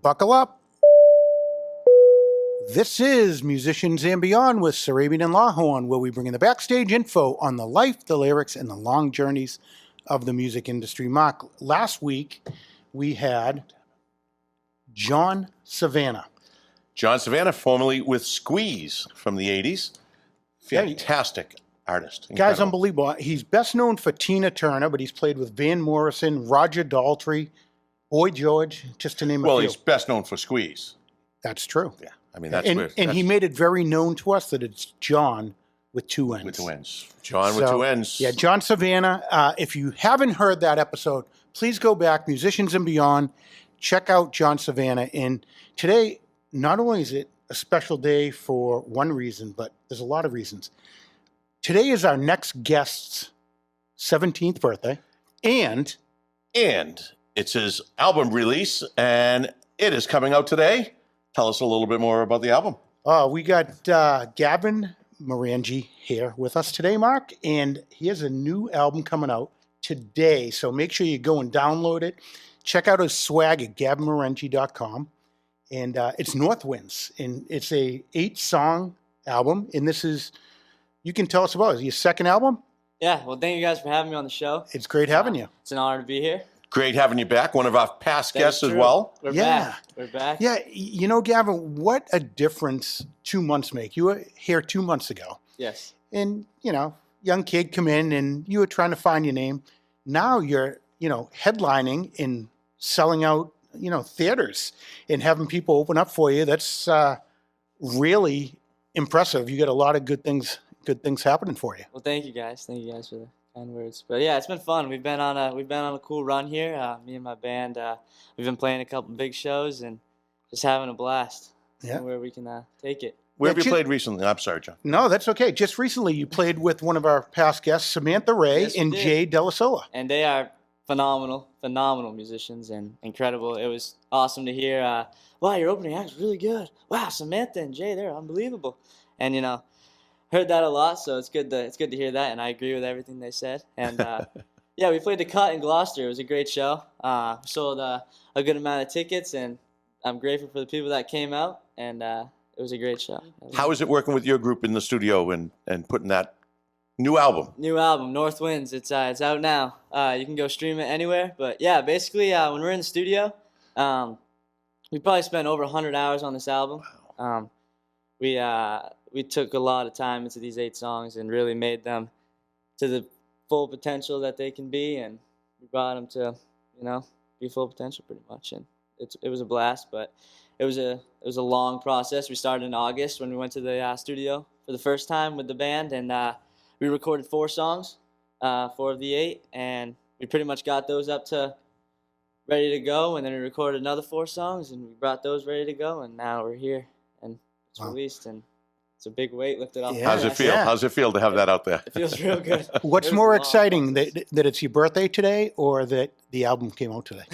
Buckle up. This is Musicians and Beyond with Sarabian and Lawhorn, where we bring in the backstage info on the life, the lyrics, and the long journeys of the music industry. Mark, last week we had John Savannah. John Savannah, formerly with Squeeze from the 80s. Fantastic artist. Incredible. Guy's unbelievable. He's best known for Tina Turner, but he's played with Van Morrison, Roger Daltrey, Boy George, just to name a few. Well, he's best known for Squeeze. That's true. Yeah, I mean, that's and he made it very known to us that it's John with two N's. With two N's. John with two N's. Yeah, John Savannah. If you haven't heard that episode, please go back, Musicians and Beyond, check out John Savannah. And today, not only is it a special day for one reason, but there's a lot of reasons. Today is our next guest's 17th birthday, and it's his album release, and it is coming out today. Tell us a little bit more about the album. We got Gavin Marengi here with us today, Mark, and he has a new album coming out today, so make sure you go and download it. Check out his swag at gavinmarengi.com, and it's North Winds, and it's a 8-song album, and this is, you can tell us about it. Is it your second album? Yeah, well, thank you guys for having me on the show. It's great having you. It's an honor to be here. Great having you back, one of our past guests as well. We're back. Yeah, you know, Gavin, what a difference 2 months make. You were here 2 months ago. Yes. And, you know, young kid come in and you were trying to find your name. Now you're, you know, headlining and selling out, you know, theaters and having people open up for you. That's really impressive. You got a lot of good things happening for you. Well, thank you guys. Thank you guys for the kind words. But yeah, it's been fun. We've been on a cool run here. Me and my band, we've been playing a couple big shows and just having a blast. Yeah. Where we can take it. Where have you played recently? I'm sorry, John. No, that's okay. Just recently you played with one of our past guests, Samantha Ray, Yes, and Jay Delasola. And they are phenomenal musicians and incredible. It was awesome to hear, wow, your opening act was really good. Wow, Samantha and Jay, they're unbelievable. And, you know, heard that a lot, so it's good to hear that, and I agree with everything they said. And yeah, we played the Cut in Gloucester. It was a great show. Sold a good amount of tickets, and I'm grateful for the people that came out, and it was a great show. How is it working with your group in the studio and putting that new album? New album, North Winds. It's out now. You can go stream it anywhere. But yeah, basically when we're in the studio, we probably spent over 100 hours on this album. We took a lot of time into these 8 songs and really made them to the full potential that they can be, and we brought them to, you know, be full potential pretty much. And it was a blast, but it was a long process. We started in August when we went to the studio for the first time with the band, and we recorded 4 songs, 4 of the 8, and we pretty much got those up to ready to go, and then we recorded another 4 songs, and we brought those ready to go, and now we're here, and it's released, and it's a big weight lifted off. Yeah. How's it feel? Yeah. How's it feel to have that out there? It feels real good. What's more exciting, that it's your birthday today or that the album came out today?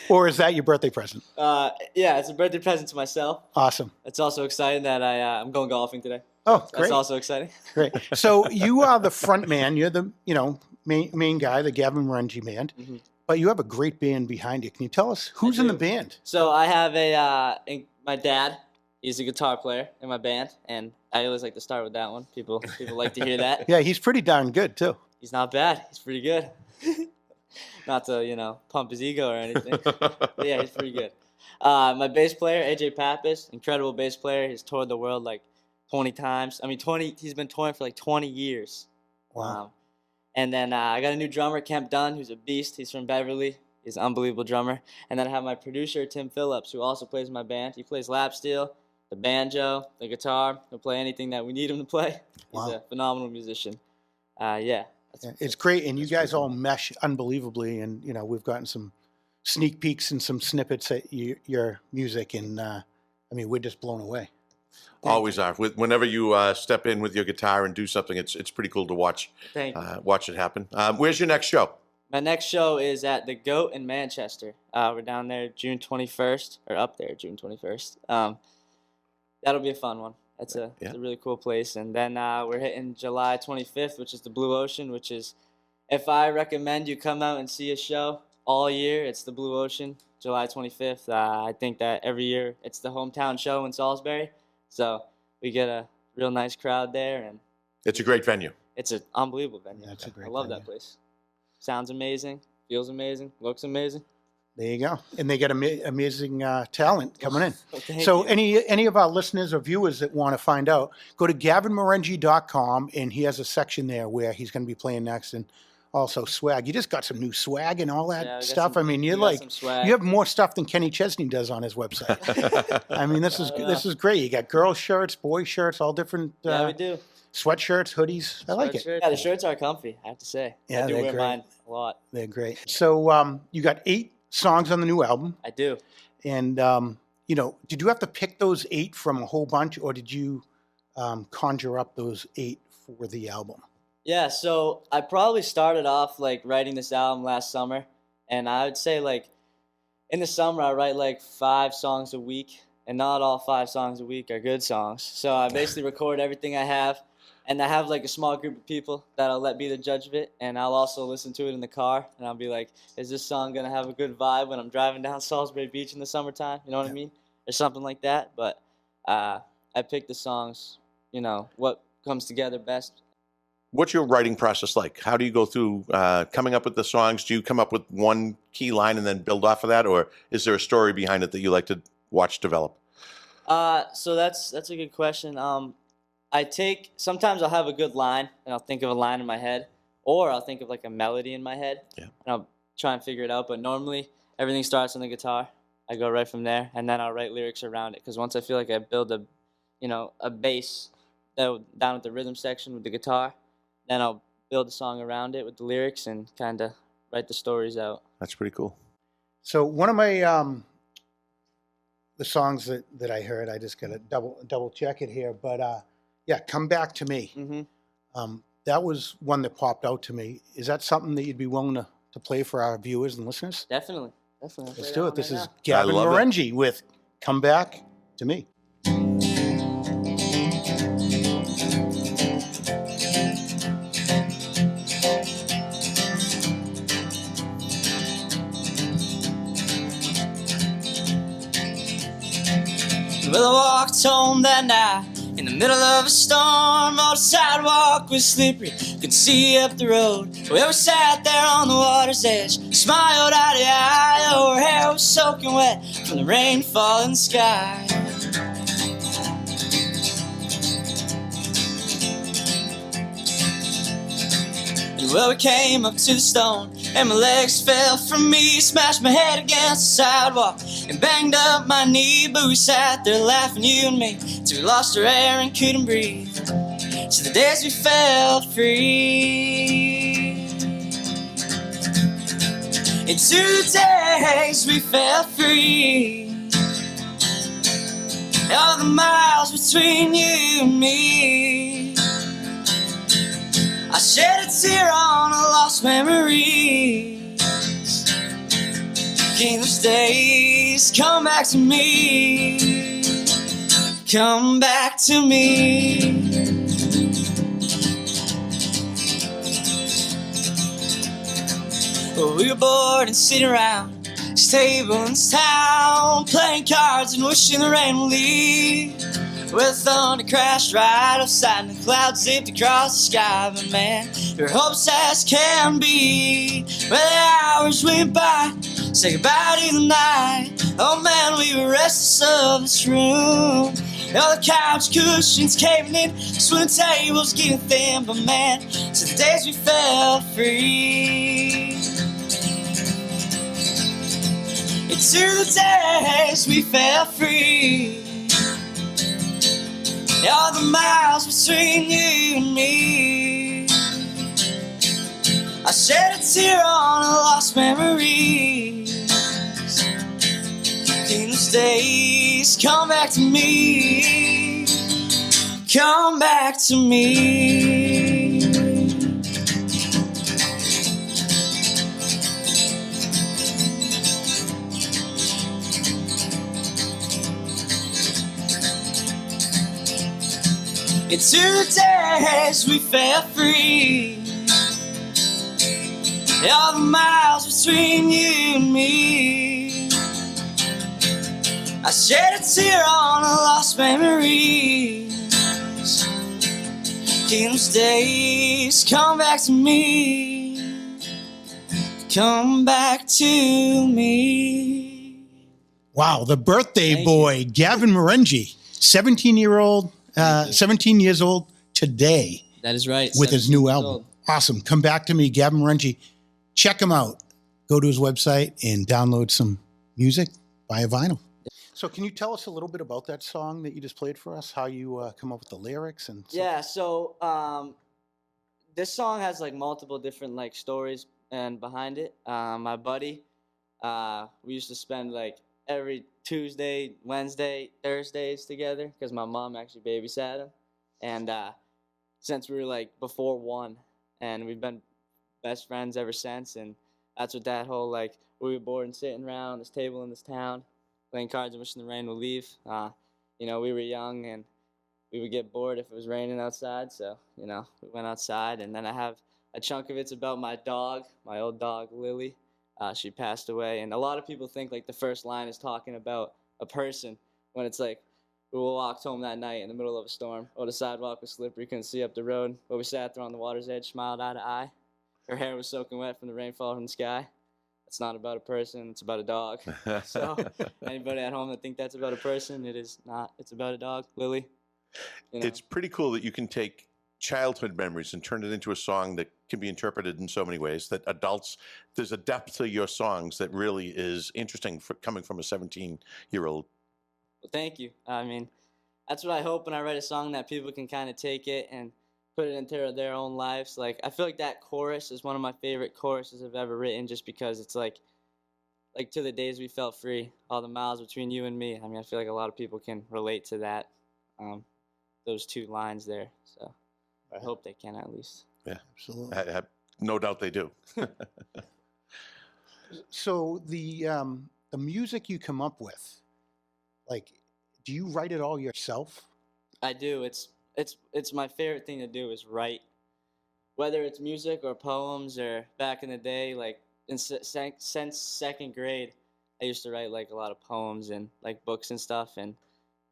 Or is that your birthday present? Yeah, it's a birthday present to myself. Awesome. It's also exciting that I'm going golfing today. Oh, great. That's also exciting. Great. So you are the front man. You're the, you know, main guy, the Gavin Marengi band. Mm-hmm. But you have a great band behind you. Can you tell us who's in the band? So I have my dad. He's a guitar player in my band, and I always like to start with that one. People like to hear that. Yeah, he's pretty darn good too. He's not bad. He's pretty good. Not to, you know, pump his ego or anything. But yeah, he's pretty good. My bass player, AJ Pappas, incredible bass player. He's toured the world like 20 times. I mean, he's been touring for like 20 years. Wow. And then I got a new drummer, Kemp Dunn, who's a beast. He's from Beverly. He's an unbelievable drummer. And then I have my producer, Tim Phillips, who also plays in my band. He plays lap steel, the banjo, the guitar. He'll play anything that we need him to play. He's a phenomenal musician. Yeah. It's great, and you guys all mesh unbelievably, and, you know, we've gotten some sneak peeks and some snippets at your music, and, I mean, we're just blown away. Always are. Whenever you step in with your guitar and do something, it's pretty cool to watch it happen. Where's your next show? My next show is at the Goat in Manchester. We're down there June 21st, or up there June 21st. That'll be a fun one. It's a really cool place. And then we're hitting July 25th, which is the Blue Ocean, which is, if I recommend you come out and see a show, all year. It's the Blue Ocean, July 25th. I think that every year it's the hometown show in Salisbury. So we get a real nice crowd there, and It's a great venue. it's an unbelievable venue. Yeah, it's a great I love venue. that place. Sounds amazing, feels amazing, looks amazing. There you go. And they got amazing talent coming in. Well, thank So you. any of our listeners or viewers that want to find out, go to gavinmarengi.com, and he has a section there where he's going to be playing next. And also swag. You just got some new swag and all that Yeah, we got stuff. some- I mean, we you're got like, some swag. you have more stuff than Kenny Chesney does on his website. I mean, this is great. You got girl shirts, boy shirts, all different Yeah, we do. sweatshirts, hoodies. I like it. Sweatshirts. Yeah, the shirts are comfy, I have to say. Yeah, I do they're wear great. mine a lot. They're great. So you got 8 songs on the new album. I do. And, you know, did you have to pick those 8 from a whole bunch, or did you conjure up those 8 for the album? Yeah, so I probably started off like writing this album last summer, and I would say like in the summer I write like 5 songs a week, and not all 5 songs a week are good songs. So I basically record everything I have, and I have like a small group of people that I'll let be the judge of it, and I'll also listen to it in the car, and I'll be like, is this song gonna have a good vibe when I'm driving down Salisbury Beach in the summertime? You know what I mean? Or something like that. But I pick the songs, you know, what comes together best. What's your writing process like? How do you go through coming up with the songs? Do you come up with one key line and then build off of that, or is there a story behind it that you like to watch develop? So that's a good question. Sometimes I'll have a good line and I'll think of a line in my head, or I'll think of like a melody in my head. Yeah. And I'll try and figure it out. But normally everything starts on the guitar. I go right from there, and then I'll write lyrics around it. Because once I feel like I build a bass down at the rhythm section with the guitar, then I'll build a song around it with the lyrics and kind of write the stories out. That's pretty cool. So one of my the songs that I heard, I just got to double check it here, but yeah, "Come Back to Me." Mm-hmm. That was one that popped out to me. Is that something that you'd be willing to play for our viewers and listeners? Definitely. Let's do it. This is I Gavin love it. Marengi with "Come Back to Me." Well, I walked home that night in the middle of a storm. All the sidewalk was slippery, could see up the road. Well, we sat there on the water's edge, smiled eye to eye. Oh, her hair was soaking wet from the rain falling sky. And well, we came up to the stone, and my legs fell from me. Smashed my head against the sidewalk and banged up my knee. But we sat there laughing, you and me, till we lost our air and couldn't breathe. So the days we felt free, into the days we felt free. All the miles between you and me, I shed a tear on a lost memory. Can those days come back to me? Come back to me. Well, we were bored and sitting around this table in this town, playing cards and wishing the rain would leave. Well, thunder crashed right outside, and the clouds zipped across the sky. But man, your hopes as can be. Well, the hours went by, say goodbye to the night. Oh man, we were restless of this room. All the couch cushions caving in, swing tables getting thin. But man, to the days we felt free, into the days we felt free. All the miles between you and me, I shed a tear on a lost memory. Can those days come back to me? Come back to me. Into the days we felt free. All the miles between you and me. I shed a tear on a lost memory. Those days come back to me. Come back to me. Wow, the birthday Thank boy, Gavin Marengi, 17 years old today. That is right. With his new 17 years album. old. Awesome. Come back to me, Gavin Marengi. Check him out. Go to his website and download some music, buy a vinyl. So can you tell us a little bit about that song that you just played for us? How you come up with the lyrics and stuff? Yeah, so this song has like multiple different like stories and behind it. My buddy, we used to spend like every Tuesday, Wednesday, Thursdays together because my mom actually babysat him, and since we were like before 1, and we've been best friends ever since. And that's what that whole like we were bored and sitting around this table in this town playing cards and wishing the rain would leave. You know, we were young and we would get bored if it was raining outside, so you know we went outside. And then I have a chunk of it's about my dog, my old dog Lily. She passed away, and a lot of people think like the first line is talking about a person when it's like we walked home that night in the middle of a storm. Oh, the sidewalk was slippery, couldn't see up the road, but we sat there on the water's edge, smiled eye to eye. Her hair was soaking wet from the rainfall from the sky. It's not about a person, it's about a dog. So anybody at home that think that's about a person, it is not. It's about a dog, Lily. You know? It's pretty cool that you can take childhood memories and turn it into a song that can be interpreted in so many ways that adults, there's a depth to your songs that really is interesting for coming from a 17-year-old. Well, thank you. I mean, that's what I hope when I write a song, that people can kind of take it and put it into their own lives. Like, I feel like that chorus is one of my favorite choruses I've ever written, just because it's like to the days we felt free, all the miles between you and me. I mean, I feel like a lot of people can relate to that, those 2 lines there. So I hope they can at least. Yeah, Absolutely. I have no doubt they do. So the music you come up with, like, do you write it all yourself? I do. It's my favorite thing to do is write, whether it's music or poems, or back in the day, like since second grade, I used to write like a lot of poems and like books and stuff, and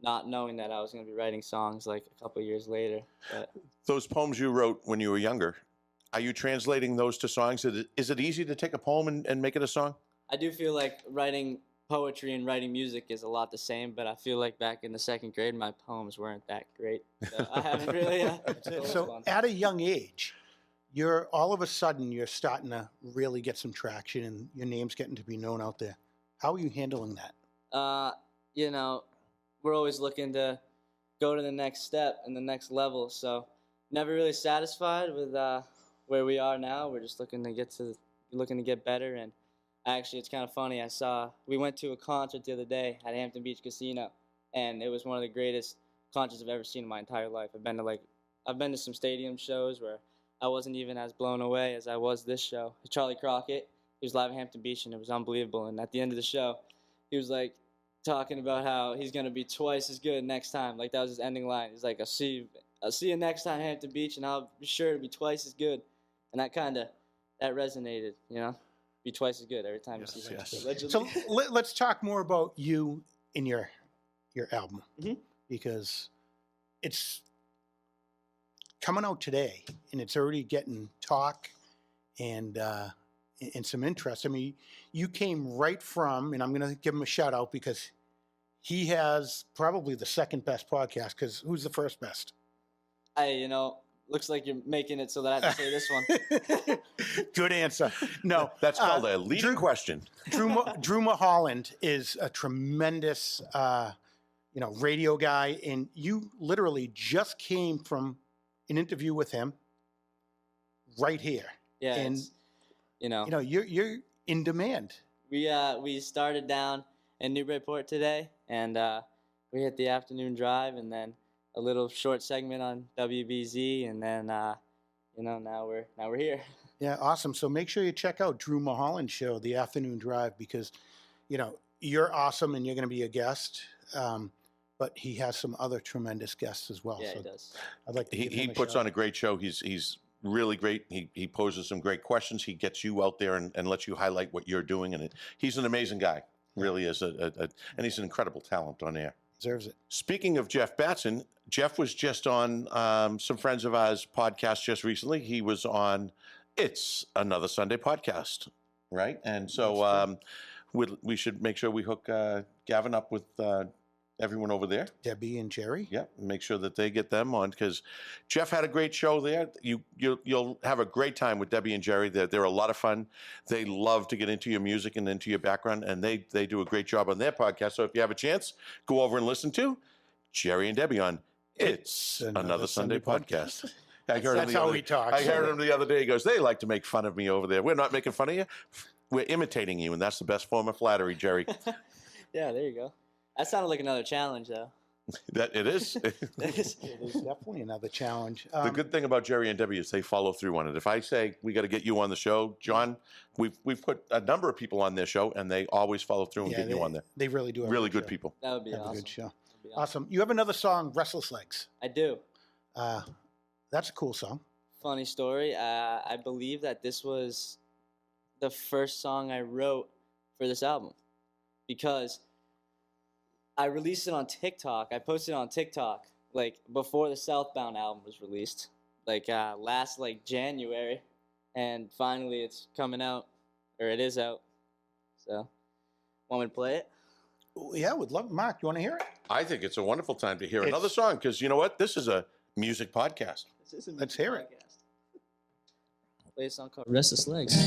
not knowing that I was going to be writing songs like a couple years later. But Those poems you wrote when you were younger, are you translating those to songs? Is it easy to take a poem and make it a song? I do feel like writing poetry and writing music is a lot the same, but I feel like back in the second grade, my poems weren't that great. So I haven't really. So at a young age, you're all of a sudden you're starting to really get some traction and your name's getting to be known out there. How are you handling that? You know, we're always looking to go to the next step and the next level. So never really satisfied with where we are now. We're just looking to get better. And actually, it's kind of funny. We went to a concert the other day at Hampton Beach Casino, and it was one of the greatest concerts I've ever seen in my entire life. I've been to some stadium shows where I wasn't even as blown away as I was this show. Charlie Crockett, he was live at Hampton Beach, and it was unbelievable. And at the end of the show, he was like talking about how he's gonna be twice as good next time. Like, that was his ending line. He's like, I'll see you next time, Hampton Beach, and I'll be sure to be twice as good. And that resonated, you know. Be twice as good every time you see him. Yes. So let's talk more about you and your album, because it's coming out today and it's already getting talk and some interest. I mean, you came right from, and I'm going to give him a shout out because he has probably the second best podcast, because who's the first best? Looks like you're making it so that I have to say this one. Good answer. No, That's called a leading question. Drew Mulholland is a tremendous, radio guy, and you literally just came from an interview with him right here. Yeah, and you're in demand. We started down in Newburyport today, and we hit the afternoon drive, and then a little short segment on WBZ, and then now we're here. Yeah, awesome. So make sure you check out Drew Mulholland's show, The Afternoon Drive, because you're awesome and you're going to be a guest. But he has some other tremendous guests as well. Yeah, so he does. I'd like to. He puts on a great show. He's really great. He poses some great questions. He gets you out there and lets you highlight what you're doing. And he's an amazing guy, really is. And he's an incredible talent on air. Deserves it. Speaking of Jeff Batson, Jeff was just on some friends of ours podcast just recently. He was on It's Another Sunday podcast, right? And so we should make sure we hook Gavin up with everyone over there. Debbie and Jerry. Yeah, make sure that they get them on, because Jeff had a great show there. You'll have a great time with Debbie and Jerry. They're a lot of fun. They love to get into your music and into your background, and they do a great job on their podcast. So if you have a chance, go over and listen to Jerry and Debbie on It's Another Sunday podcast. That's how we talk. I heard him the other day. He goes, "They like to make fun of me over there. We're not making fun of you. We're imitating you, and that's the best form of flattery, Jerry." Yeah, there you go. That sounded like another challenge, though. That it is. It is definitely another challenge. The good thing about Jerry and Debbie is they follow through on it. If I say we got to get you on the show, John, we've put a number of people on their show, and they always follow through and get you on there. They really do. Really good people. That would be Have awesome. a good show. That'd be Awesome. You have another song, Restless Legs. I do. That's a cool song. Funny story. I believe that this was the first song I wrote for this album, because I released it on TikTok. I posted it on TikTok like before the Southbound album was released, like last January, and finally it's coming out, or it is out. So, want me to play it? Yeah, would love. Mark, you want to hear it? I think it's a wonderful time to hear another song, because you know what? This is a music podcast. This is a Let's hear it. podcast. I'll play a song called Restless Legs.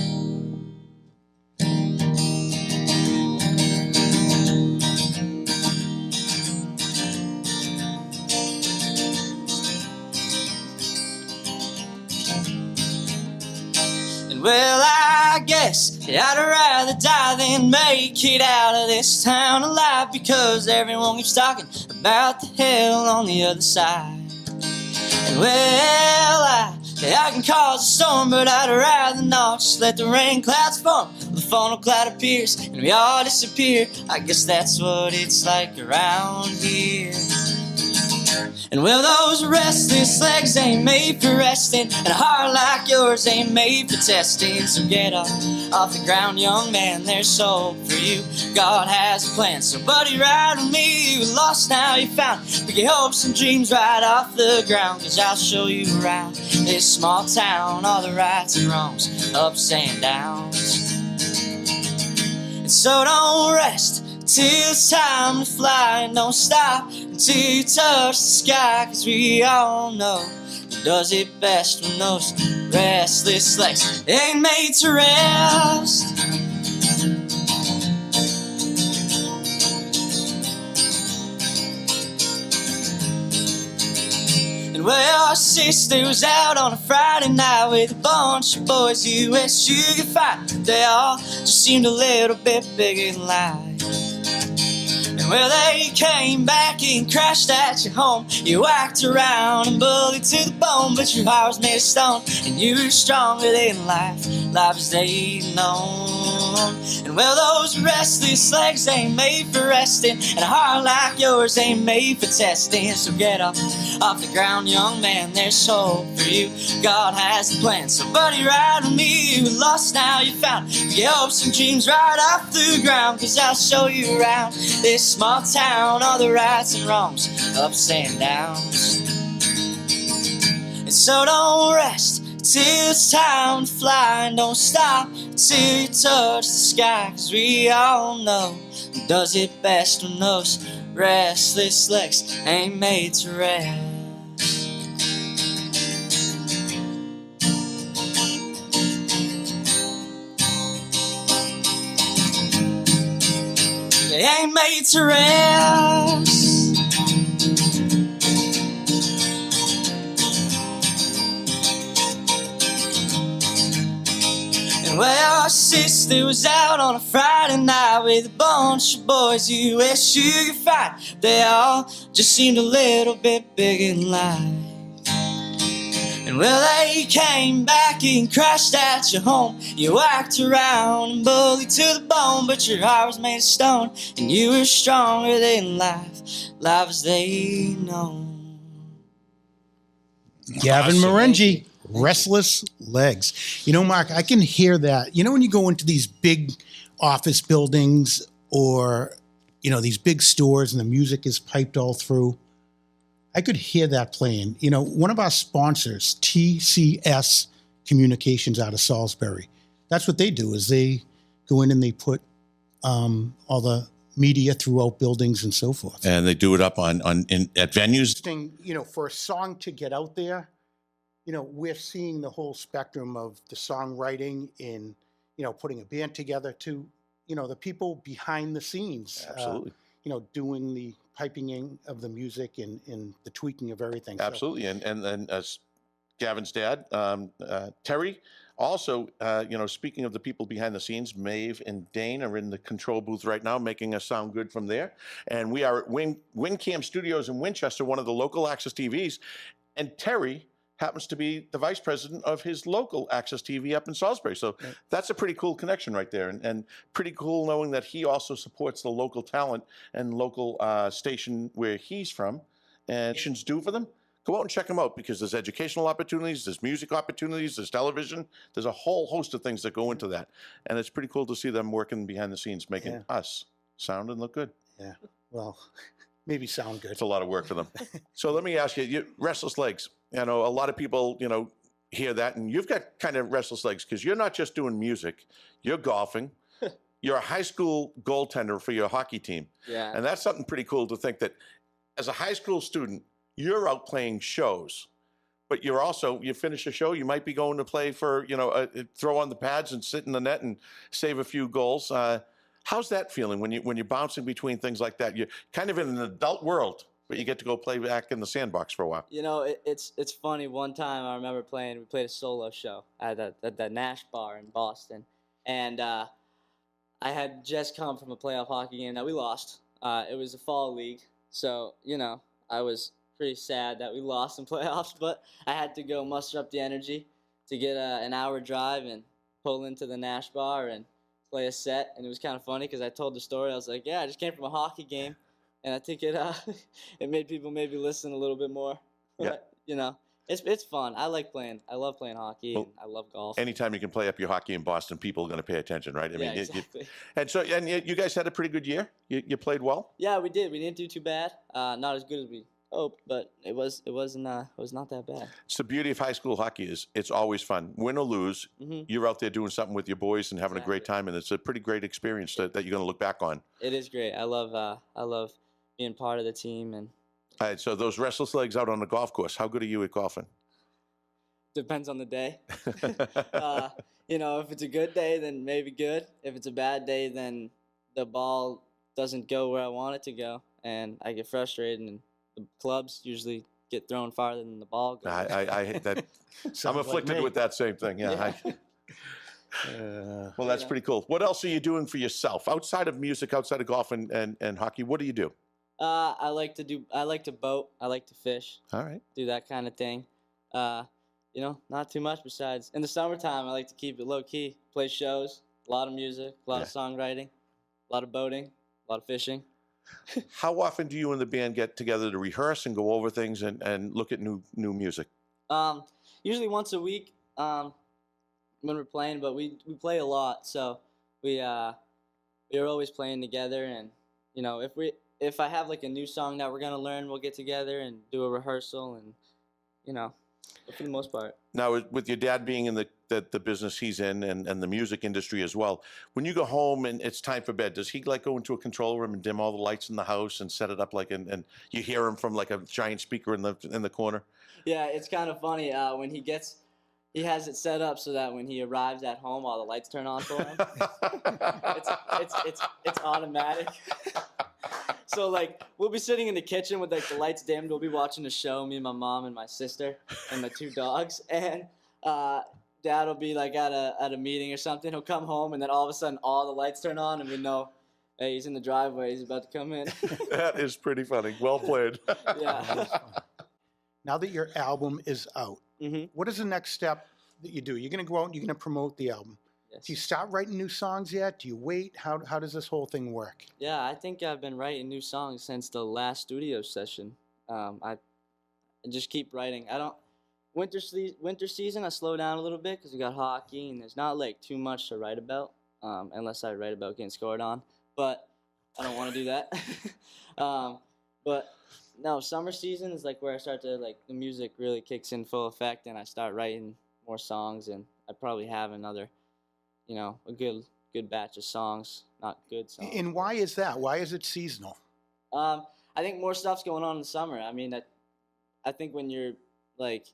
Well, I guess I'd rather die than make it out of this town alive, because everyone keeps talking about the hell on the other side. And well, I can cause a storm, but I'd rather not. Just let the rain clouds form, the funnel cloud appears, and we all disappear. I guess that's what it's like around here. And well, those restless legs ain't made for resting, and a heart like yours ain't made for testing. So get up off the ground, young man, there's hope for you. God has a plan, so buddy, ride with me. You were lost, now you found. Pick your hopes and dreams right off the ground, 'cause I'll show you around this small town, all the rights and wrongs, ups and downs. And so don't rest till it's time to fly, and don't stop until you touch the sky, 'cause we all know who does it best when those restless legs ain't made to rest. And well, our sister was out on a Friday night with a bunch of boys you wish you could find. They all just seemed a little bit bigger than life. And well, they came back and crashed at your home. You whacked around and bullied to the bone, but your heart was made of stone, and you were stronger than life, life as they'd known. And well, those restless legs ain't made for resting, and a heart like yours ain't made for testing. So get up off the ground, young man, there's hope for you. God has a plan, so buddy, ride with me. You were lost, now you found. Your hopes and dreams right off the ground, 'cause I'll show you around this small town, all the rights and wrongs, ups and downs. And so don't rest till it's time to fly, and don't stop till you touch the sky, 'cause we all know who does it best when those restless legs ain't made to rest. They ain't made to rest. And well, our sister was out on a Friday night with a bunch of boys you wish you could find. They all just seemed a little bit bigger than life. And well, they came back and crashed at your home. You whacked around and bullied to the bone, but your heart was made of stone, and you were stronger than life, life as they know. Gavin Awesome. Marengi, Restless Legs. You know, Mark, I can hear that. You know, when you go into these big office buildings or, you know, these big stores and the music is piped all through, I could hear that playing. You know, one of our sponsors, TCS Communications out of Salisbury, that's what they do is they go in and they put all the media throughout buildings and so forth. And they do it up at venues. You know, for a song to get out there, you know, we're seeing the whole spectrum of the songwriting in, you know, putting a band together to, you know, the people behind the scenes. Absolutely. You know, doing the piping in of the music and the tweaking of everything. Absolutely. And as Gavin's dad, Terry, also, you know, speaking of the people behind the scenes, Maeve and Dane are in the control booth right now, making us sound good from there. And we are at WinCam Studios in Winchester, one of the local Access TVs. And Terry happens to be the vice president of his local Access TV up in Salisbury. So that's a pretty cool connection right there. And pretty cool knowing that he also supports the local talent and local station where he's from. And stations do for them. Go out and check them out because there's educational opportunities, there's music opportunities, there's television. There's a whole host of things that go into that. And it's pretty cool to see them working behind the scenes, making us sound and look good. Yeah, well, maybe sound good. It's a lot of work for them. So let me ask you, Restless Legs. You know, a lot of people, you know, hear that, and you've got kind of restless legs because you're not just doing music, you're golfing. You're a high school goaltender for your hockey team. Yeah. And that's something pretty cool to think that as a high school student, you're out playing shows, but you're also, you finish a show, you might be going to play for, you know, throw on the pads and sit in the net and save a few goals. How's that feeling when you're bouncing between things like that? You're kind of in an adult world, but you get to go play back in the sandbox for a while. You know, it's funny. One time I remember we played a solo show at the Nash Bar in Boston, and I had just come from a playoff hockey game that we lost. It was a fall league, so, you know, I was pretty sad that we lost in playoffs, but I had to go muster up the energy to get an hour drive and pull into the Nash Bar and play a set. And it was kind of funny because I told the story. I was like, yeah, I just came from a hockey game, and I think it it made people maybe listen a little bit more. Yeah. You know, it's fun. I love playing hockey, and I love golf. Anytime you can play up your hockey in Boston, people are going to pay attention, right? I mean, exactly. and you guys had a pretty good year. You played well. Yeah, we did. We didn't do too bad. Not as good as we hoped, but it was not that bad. It's the beauty of high school hockey is it's always fun. Win or lose, you're out there doing something with your boys and having a great time, and it's a pretty great experience that you're going to look back on. It is great. I love being part of the team. And all right, so those restless legs out on the golf course, how good are you at golfing? Depends on the day. You know, if it's a good day, then maybe good. If it's a bad day, then the ball doesn't go where I want it to go, and I get frustrated, and the clubs usually get thrown farther than the ball goes. I hate that. I'm afflicted with that same thing. Yeah. Well, that's pretty cool. What else are you doing for yourself outside of music, outside of golf and hockey? What do you do? I like to boat. I like to fish. All right. Do that kind of thing. You know, not too much besides. In the summertime, I like to keep it low key. Play shows, a lot of music, a lot of songwriting, a lot of boating, a lot of fishing. How often do you and the band get together to rehearse and go over things and look at new music? Usually once a week when we're playing, but we play a lot, so we're always playing together. And you know, if I have like a new song that we're gonna learn, we'll get together and do a rehearsal, and you know. But for the most part. Now, with your dad being in the business he's in and the music industry as well, when you go home and it's time for bed, does he like go into a control room and dim all the lights in the house and set it up like and you hear him from like a giant speaker in the corner? Yeah, it's kind of funny when he has it set up so that when he arrives at home, all the lights turn on for him. it's automatic. So, like, we'll be sitting in the kitchen with, like, the lights dimmed. We'll be watching a show, me and my mom and my sister and my two dogs. And Dad will be, like, at a meeting or something. He'll come home, and then all of a sudden, all the lights turn on, and we know, hey, he's in the driveway. He's about to come in. That is pretty funny. Well played. Yeah. Now that your album is out, what is the next step that you do? You're going to go out and you're going to promote the album. Yes. Do you start writing new songs yet? Do you wait? How does this whole thing work? Yeah, I think I've been writing new songs since the last studio session. I just keep writing. winter season, I slow down a little bit because we got hockey and there's not like too much to write about, unless I write about getting scored on. But I don't want to do that. But no, summer season is like where I start to like the music really kicks in full effect and I start writing more songs, and I probably have another, a good batch of songs, not good songs. And why is that? Why is it seasonal? I think more stuff's going on in the summer. I mean, I think when you're like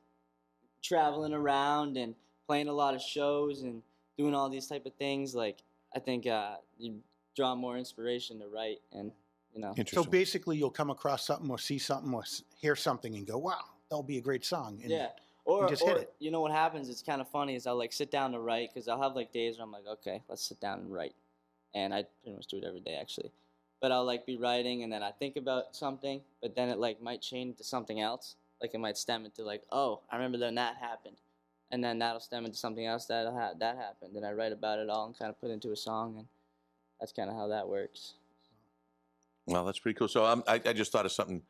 traveling around and playing a lot of shows and doing all these type of things, like I think you draw more inspiration to write, and So basically, you'll come across something or see something or hear something and go, "Wow, that'll be a great song." And yeah. Or just hit it. You know what happens? It's kind of funny is I'll like sit down to write because I'll have like days where I'm like, okay, let's sit down and write, and I pretty much do it every day actually. But I'll like be writing and then I think about something, but then it like might change to something else. Like it might stem into like, oh, I remember then that happened, and then that'll stem into something else that happened, and I write about it all and kind of put it into a song, and that's kind of how that works. Well, that's pretty cool. So I just thought of something.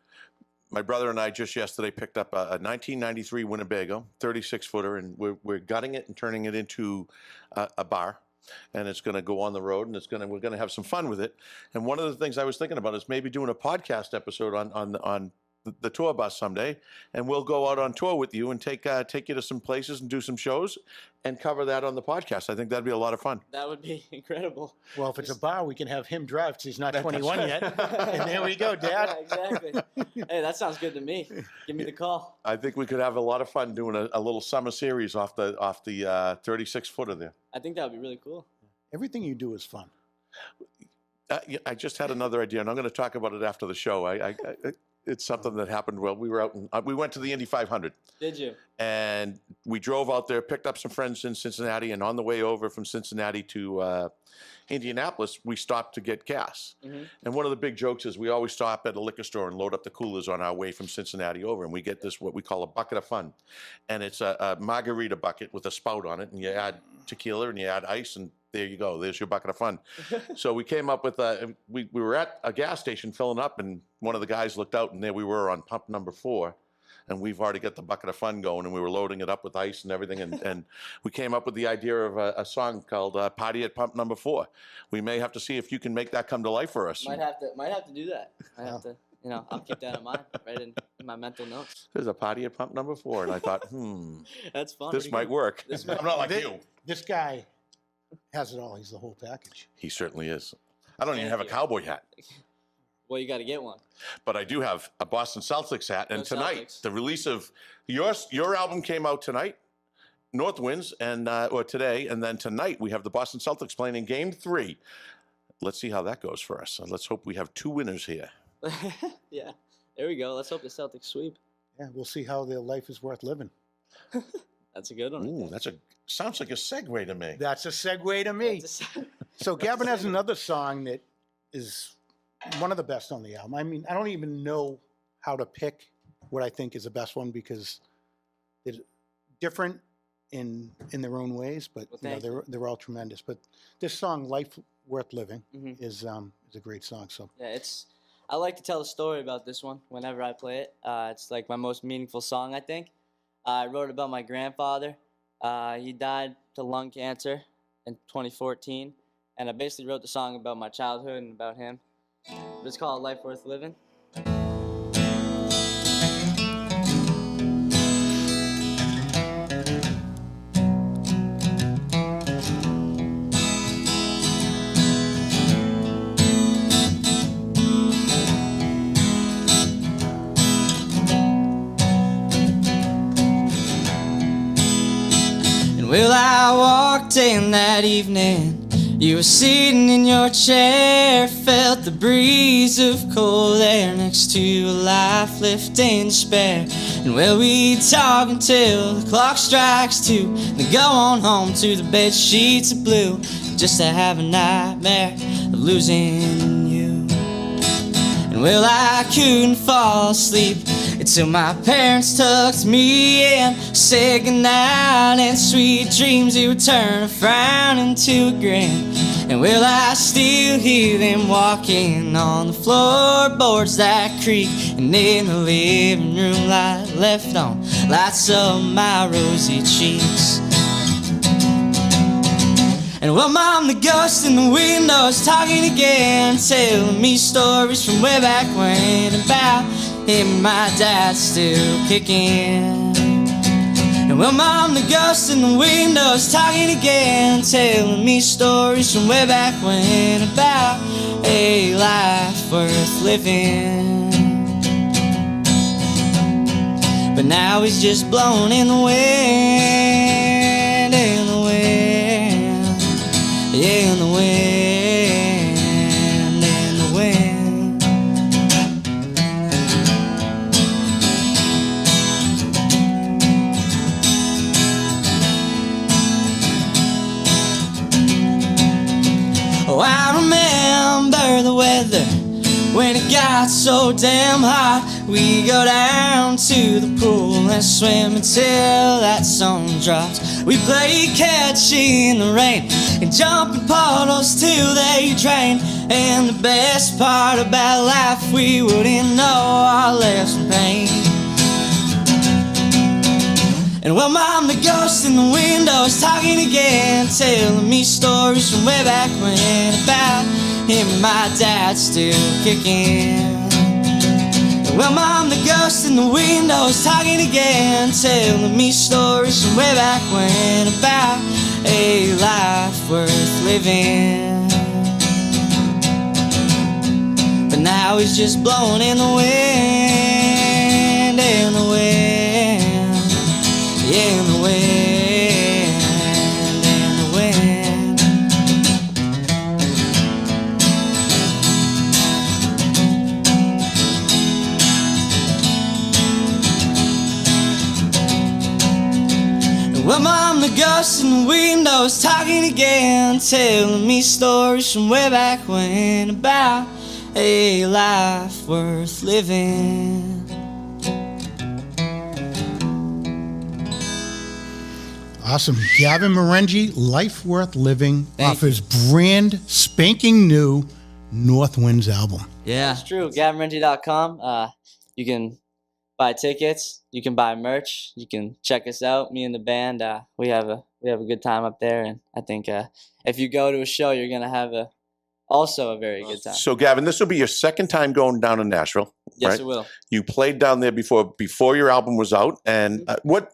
My brother and I just yesterday picked up a 1993 Winnebago 36-footer, and we're gutting it and turning it into a bar, and it's going to go on the road, and we're going to have some fun with it. And one of the things I was thinking about is maybe doing a podcast episode on the tour bus someday, and we'll go out on tour with you and take you to some places and do some shows and cover that on the podcast. I think that'd be a lot of fun. That would be incredible. Well, if it's a bar, we can have him drive because he's not 21 right. yet. And there we go, Dad. Yeah, exactly. Hey, that sounds good to me. Give me the call. I think we could have a lot of fun doing a little summer series off the 36-footer there. I think that would be really cool. Everything you do is fun. I just had another idea, and I'm going to talk about it after the show. It's something that happened while we were out. We went to the Indy 500. Did you? And we drove out there, picked up some friends in Cincinnati, and on the way over from Cincinnati to Indianapolis, we stopped to get gas. Mm-hmm. And one of the big jokes is we always stop at a liquor store and load up the coolers on our way from Cincinnati over, and we get this, what we call a bucket of fun. And it's a margarita bucket with a spout on it, and you add tequila and you add ice, and there you go. There's your bucket of fun. So we came up with we were at a gas station filling up, and one of the guys looked out, and there we were on pump number 4. And we've already got the bucket of fun going, and we were loading it up with ice and everything. And we came up with the idea of a song called Party at Pump Number 4. We may have to see if you can make that come to life for us. Might have to do that. I have to, I'll keep that in mind, right in my mental notes. There's a party at Pump Number 4. And I thought, that's fun. This might work. I'm not like you. This guy has it all. He's the whole package. He certainly is. I don't even have a cowboy hat. Well, you got to get one. But I do have a Boston Celtics hat. And Go tonight, Celtics. the release of your album came out tonight, North Winds, or today. And then tonight, we have the Boston Celtics playing in Game 3. Let's see how that goes for us. And let's hope we have 2 winners here. Yeah, there we go. Let's hope the Celtics sweep. Yeah, we'll see how their life is worth living. That's a good one. Ooh, sounds like a segue to me. That's a segue to me. So Gavin has another song that is one of the best on the album. I mean, I don't even know how to pick what I think is the best one because they're different in their own ways, but they're all tremendous. But this song, "Life Worth Living," is a great song. So yeah, I like to tell a story about this one whenever I play it. It's like my most meaningful song, I think. I wrote about my grandfather. He died to lung cancer in 2014, and I basically wrote the song about my childhood and about him. But it's called "Life Worth Living." Well, I walked in that evening. You were sitting in your chair, felt the breeze of cold air next to a life left in despair. And well, we talk until the clock strikes 2, then go on home to the bed sheets of blue, just to have a nightmare of losing you. And well, I couldn't fall asleep. It until my parents tucked me in, said goodnight, and sweet dreams they would turn a frown into a grin. And will I still hear them walking on the floorboards that creak, and in the living room light left on lights up my rosy cheeks. And well, Mom, the ghost in the window is talking again, telling me stories from way back when about him and my dad still kicking. And well, Mom, the ghost in the window is talking again, telling me stories from way back when about a life worth living. But now he's just blown in the wind, in the wind, in the wind, in the wind. Oh, I remember the weather when it got so damn hot. We go down to the pool and swim until that sun drops. We play catch in the rain and jump in puddles till they drain. And the best part about life, we wouldn't know our lives in pain. And well, Mom, the ghost in the window is talking again, telling me stories from way back when about him and my dad still kicking. Well, Mom, the ghost in the window is talking again, telling me stories from way back when about a life worth living. But now he's just blowing in the wind, in the wind, in the wind, in the wind. Well, Mom, the ghost in the window is talking again, telling me stories from way back when about a life worth living. Awesome. Gavin Marengi, Life Worth Living, Thank off his brand spanking new North Winds album. Yeah, it's true. GavinRengi.com. You can buy tickets. You can buy merch. You can check us out. Me and the band. We have a good time up there, and I think if you go to a show, you're gonna have also a very good time. So, Gavin, this will be your second time going down to Nashville. Yes, right? it will. You played down there before your album was out, and what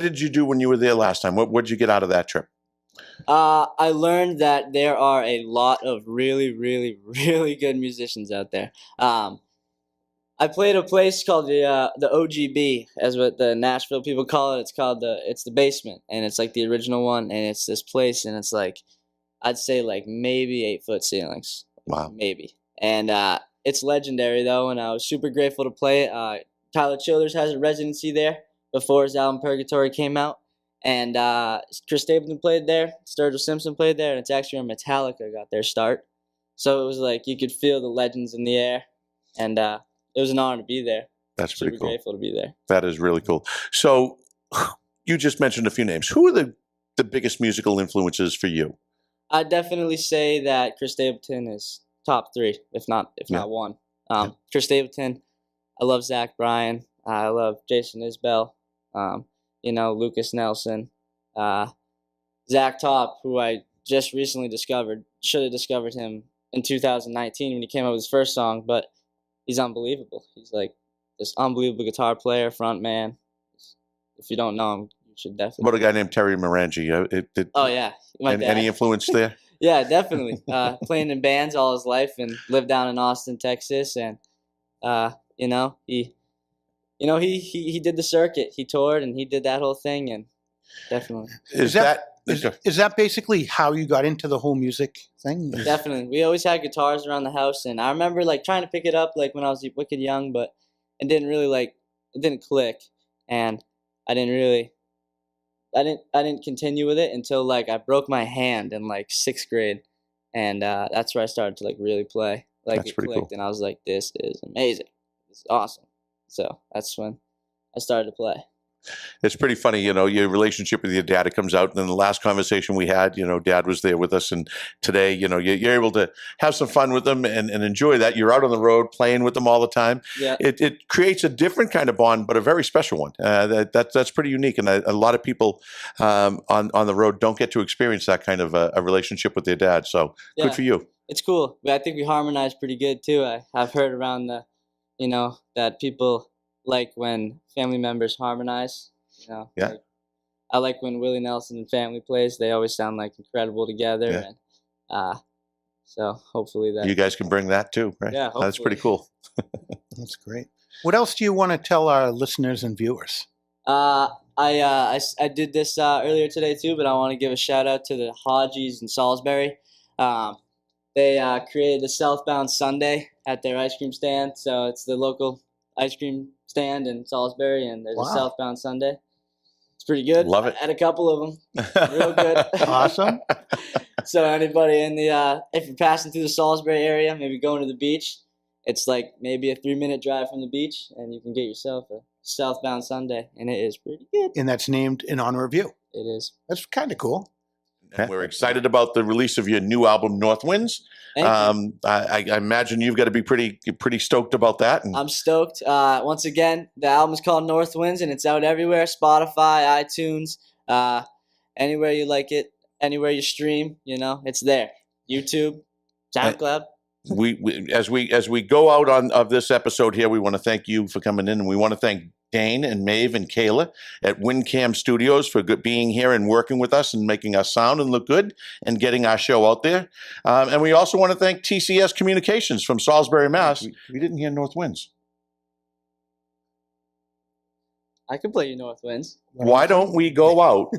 did you do when you were there last time? What did you get out of that trip? I learned that there are a lot of really, really, really good musicians out there. I played a place called the OGB, as what the Nashville people call it. It's the basement, and it's like the original one, and it's this place, and it's like, I'd say like maybe 8-foot ceilings. Wow. Maybe. And it's legendary though, and I was super grateful to play it. Tyler Childers has a residency there before his album Purgatory came out. And Chris Stapleton played there, Sturgill Simpson played there, and it's actually where Metallica got their start. So it was like you could feel the legends in the air, and it was an honor to be there. That's pretty cool. Super grateful to be there. That is really cool. So you just mentioned a few names. Who are the biggest musical influences for you? I'd definitely say that Chris Stapleton is top 3, if not one. Chris Stapleton, I love Zach Bryan. I love Jason Isbell. Lucas Nelson. Zach Top, who I just recently discovered. Should have discovered him in 2019 when he came up with his first song, but he's unbelievable. He's like this unbelievable guitar player, front man. If you don't know him, you should definitely. What about a guy named Terry Marengi? Oh, yeah. Any influence there? Yeah, definitely. Playing in bands all his life and lived down in Austin, Texas. And, he did the circuit. He toured and he did that whole thing. And definitely. Is that basically how you got into the whole music thing? Definitely. We always had guitars around the house. And I remember like trying to pick it up like when I was wicked young, but it didn't really it didn't click. And I didn't continue with it until like I broke my hand in like 6th grade, and that's where I started to like really play. Like That's it pretty clicked, cool. and I was like, "This is amazing. This is awesome. So that's when I started to play. It's pretty funny, your relationship with your dad. It comes out, and then the last conversation we had, Dad was there with us, and today, you're able to have some fun with them and enjoy that. You're out on the road playing with them all the time. Yeah. It creates a different kind of bond, but a very special one. That's pretty unique, and a lot of people on the road don't get to experience that kind of a relationship with their dad. So good for you. It's cool. I think we harmonize pretty good too. I've heard around that people like when family members harmonize. Yeah. Like, I like when Willie Nelson and family plays. They always sound like incredible together. Yeah. And so hopefully that You guys can bring that too, right? Yeah, That's pretty cool. That's great. What else do you want to tell our listeners and viewers? I did this earlier today too, but I want to give a shout out to the Hodges in Salisbury. They created a Southbound Sunday at their ice cream stand. So it's the local ice cream stand in Salisbury, and there's a Southbound Sunday. It's pretty good. Love it. I had a couple of them. Real good. Awesome. So anybody in if you're passing through the Salisbury area, maybe going to the beach, it's like maybe a 3-minute drive from the beach, and you can get yourself a Southbound Sunday, and it is pretty good. And that's named in honor of you. It is. That's kind of cool. And we're excited about the release of your new album, North Winds. Thank you. I imagine you've got to be pretty stoked about that. And I'm stoked. Once again, the album is called North Winds, and it's out everywhere: Spotify, iTunes, anywhere you like it, anywhere you stream. It's there. YouTube, SoundCloud. we as we go out of this episode here, we want to thank you for coming in, and we want to thank Dane and Maeve and Kayla at WinCam Studios for being here and working with us and making us sound and look good and getting our show out there. And we also want to thank TCS Communications from Salisbury, Mass. We didn't hear North Winds. I can play you North Winds. Why don't we go out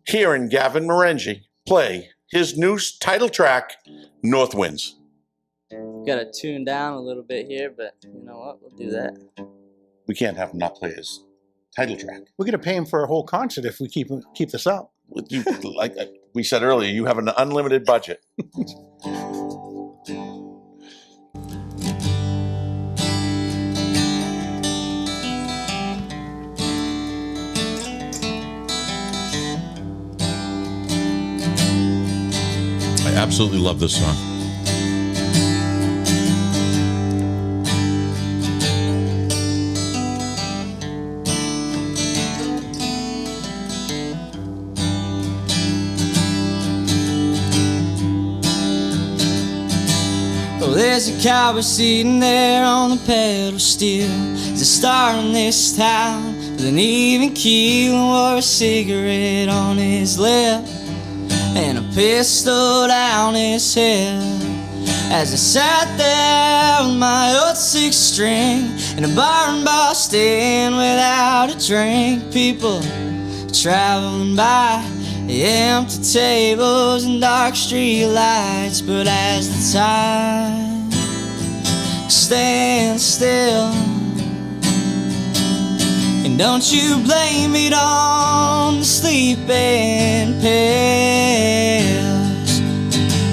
hearing Gavin Marengi play his new title track, North Winds? Got to tune down a little bit here, but you know what? We'll do that. We can't have him not play his title track. We're going to pay him for a whole concert if we keep this up. Like we said earlier, you have an unlimited budget. I absolutely love this song. There's a cowboy sitting there on the pedal steel. He's a star in this town with an even keel, and wore a cigarette on his lip and a pistol down his head. As I sat there with my old 6-string in a bar in Boston without a drink, people traveling by, the empty tables and dark street lights. But as the time stands still, and don't you blame it on the sleeping pills.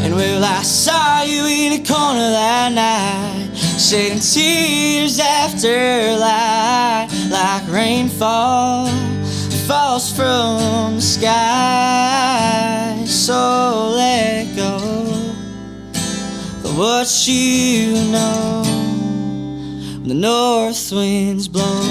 And well, I saw you in a corner that night, shedding tears after light, like rainfall falls from the sky. So let go of what you know when the north winds blow.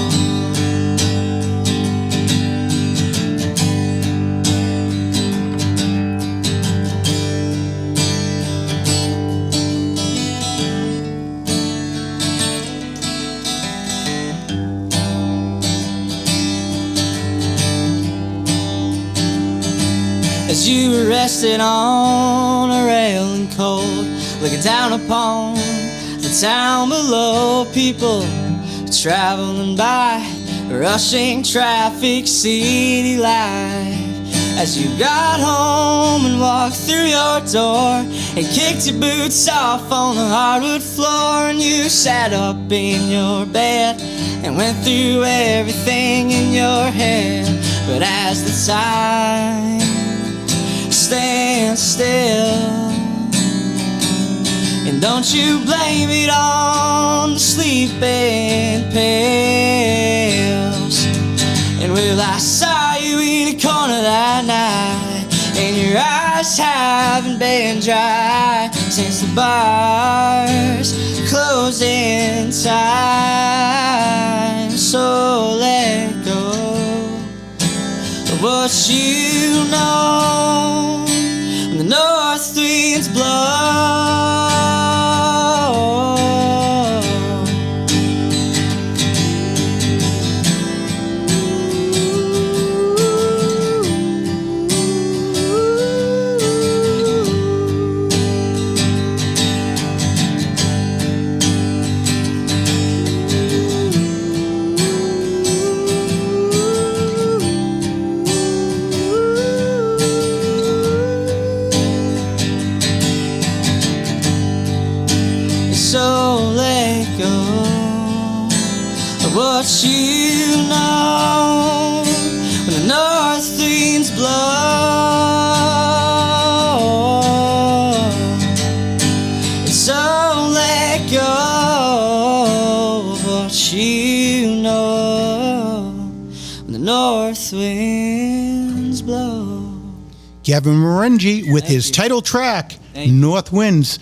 As you were resting on a railing cold, looking down upon the town below, people traveling by, rushing traffic, city life. As you got home and walked through your door and kicked your boots off on the hardwood floor, and you sat up in your bed and went through everything in your head. But as the time stands still, and Don't you blame it on the sleeping pills. And well, I saw you in a corner that night, and your eyes haven't been dry since the bars closed in time. So let go of what you know when the north winds blow. So let go of what you know when the north winds blow. So let go of what you know when the north winds blow. Gavin Marengi with his title track, North Winds.